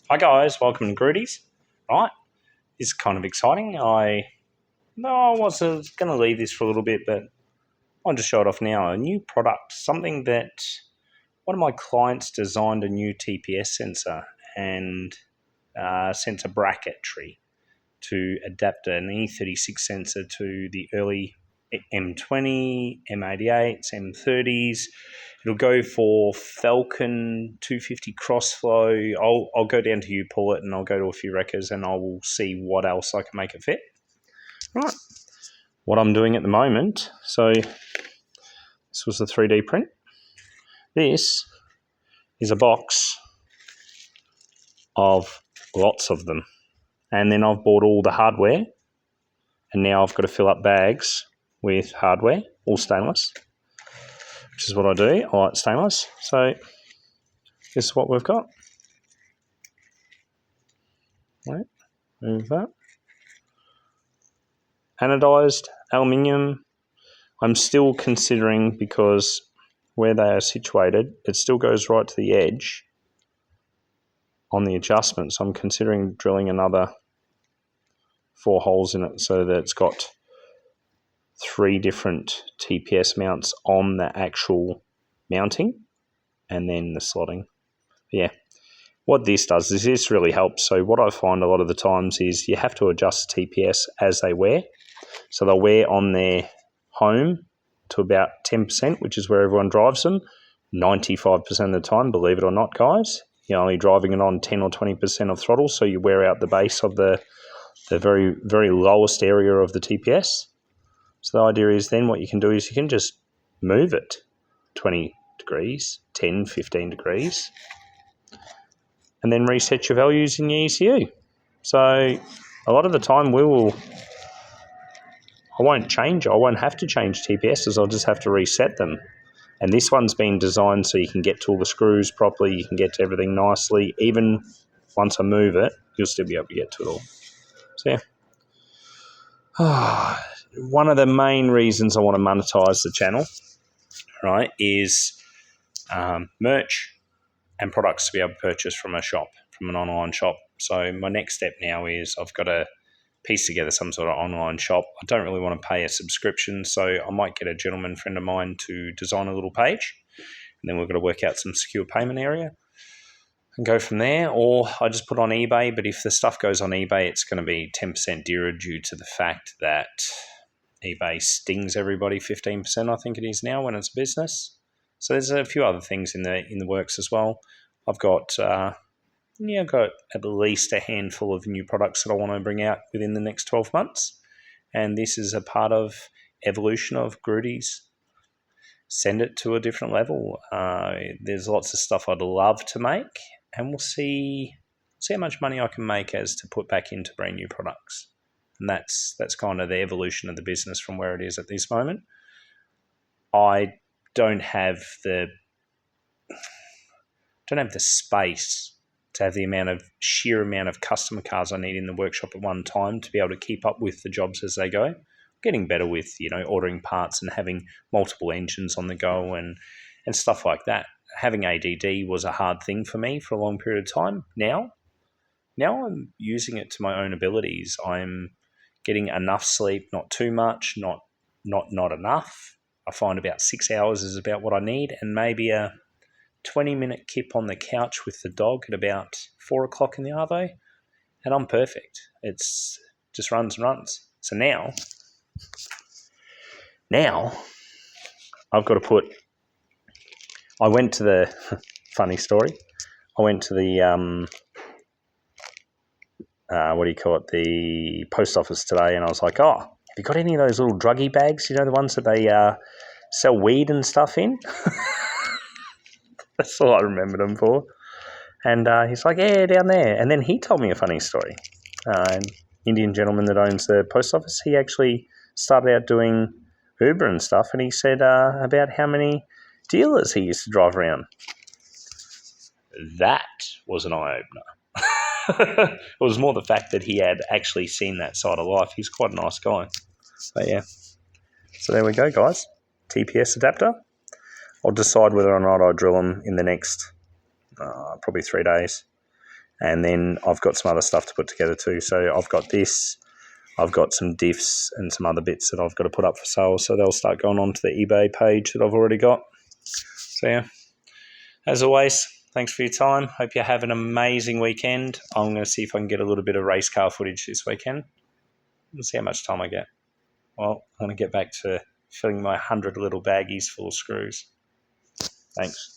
Hi guys, welcome to Grudy's. Right, this is kind of exciting. I was going to leave this for a little bit, but I'll just show it off now. A new product, something that one of my clients designed a new TPS sensor and sensor bracketry to adapt an E36 sensor to the early M20, M88s, M30s. It'll go for Falcon 250 Crossflow. I'll go down to Upullet and I'll go to a few wreckers and I will see what else I can make it fit. Right. What I'm doing at the moment, so this was the 3D print. This is a box of lots of them. And then I've bought all the hardware and now I've got to fill up bags with hardware, all stainless, which is what I do. I like stainless. So this is what we've got. Right, move that. Anodized aluminium. I'm still considering, because where they are situated, it still goes right to the edge on the adjustment. So I'm considering drilling another 4 holes in it so that it's got 3 different TPS mounts on the actual mounting and then the slotting. Yeah. What this does is this really helps. So what I find a lot of the times is you have to adjust TPS as they wear. So they'll wear on their home to about 10%, which is where everyone drives them. 95% of the time, believe it or not, guys, you're only driving it on 10 or 20% of throttle, so you wear out the base of the very, very lowest area of the TPS. So the idea is then what you can do is you can just move it 20 degrees, 10, 15 degrees, and then reset your values in your ECU. So a lot of the time I won't have to change TPSs, I'll just have to reset them. And this one's been designed so you can get to all the screws properly, you can get to everything nicely. Even once I move it, you'll still be able to get to it all. So yeah. One of the main reasons I want to monetize the channel, right, is merch and products to be able to purchase from a shop, from an online shop. So my next step now is I've got to piece together some sort of online shop. I don't really want to pay a subscription, so I might get a gentleman friend of mine to design a little page, and then we've got to work out some secure payment area and go from there. Or I just put on eBay, but if the stuff goes on eBay, it's going to be 10% dearer due to the fact that eBay stings everybody 15%, I think it is now, when it's a business. So there's a few other things in the works as well. I've got at least a handful of new products that I want to bring out within the next 12 months. And this is a part of evolution of Grudy's. Send it to a different level. There's lots of stuff I'd love to make, and we'll see how much money I can make as to put back into brand new products. And that's kind of the evolution of the business from where it is at this moment. I don't have the space to have the sheer amount of customer cars I need in the workshop at one time to be able to keep up with the jobs as they go. Getting better with, ordering parts and having multiple engines on the go and stuff like that. Having ADD was a hard thing for me for a long period of time. Now I'm using it to my own abilities. I'm getting enough sleep, not too much, not enough. I find about 6 hours is about what I need, and maybe a 20-minute kip on the couch with the dog at about 4 o'clock in the arvo, and I'm perfect. It's just runs and runs. So now I've got to I went to the funny story. I went to the the post office today, and I was like, oh, have you got any of those little druggy bags? The ones that they sell weed and stuff in? That's all I remembered them for. And he's like, yeah, down there. And then he told me a funny story. An Indian gentleman that owns the post office, he actually started out doing Uber and stuff, and he said about how many dealers he used to drive around. That was an eye-opener. It was more the fact that he had actually seen that side of life. He's quite a nice guy. But yeah. So there we go, guys. TPS adapter. I'll decide whether or not I drill them in the next probably 3 days. And then I've got some other stuff to put together too. So I've got this, I've got some diffs and some other bits that I've got to put up for sale. So they'll start going on to the eBay page that I've already got. So yeah, as always, thanks for your time. Hope you have an amazing weekend. I'm going to see if I can get a little bit of race car footage this weekend and see how much time I get. Well, I'm going to get back to filling my 100 little baggies full of screws. Thanks.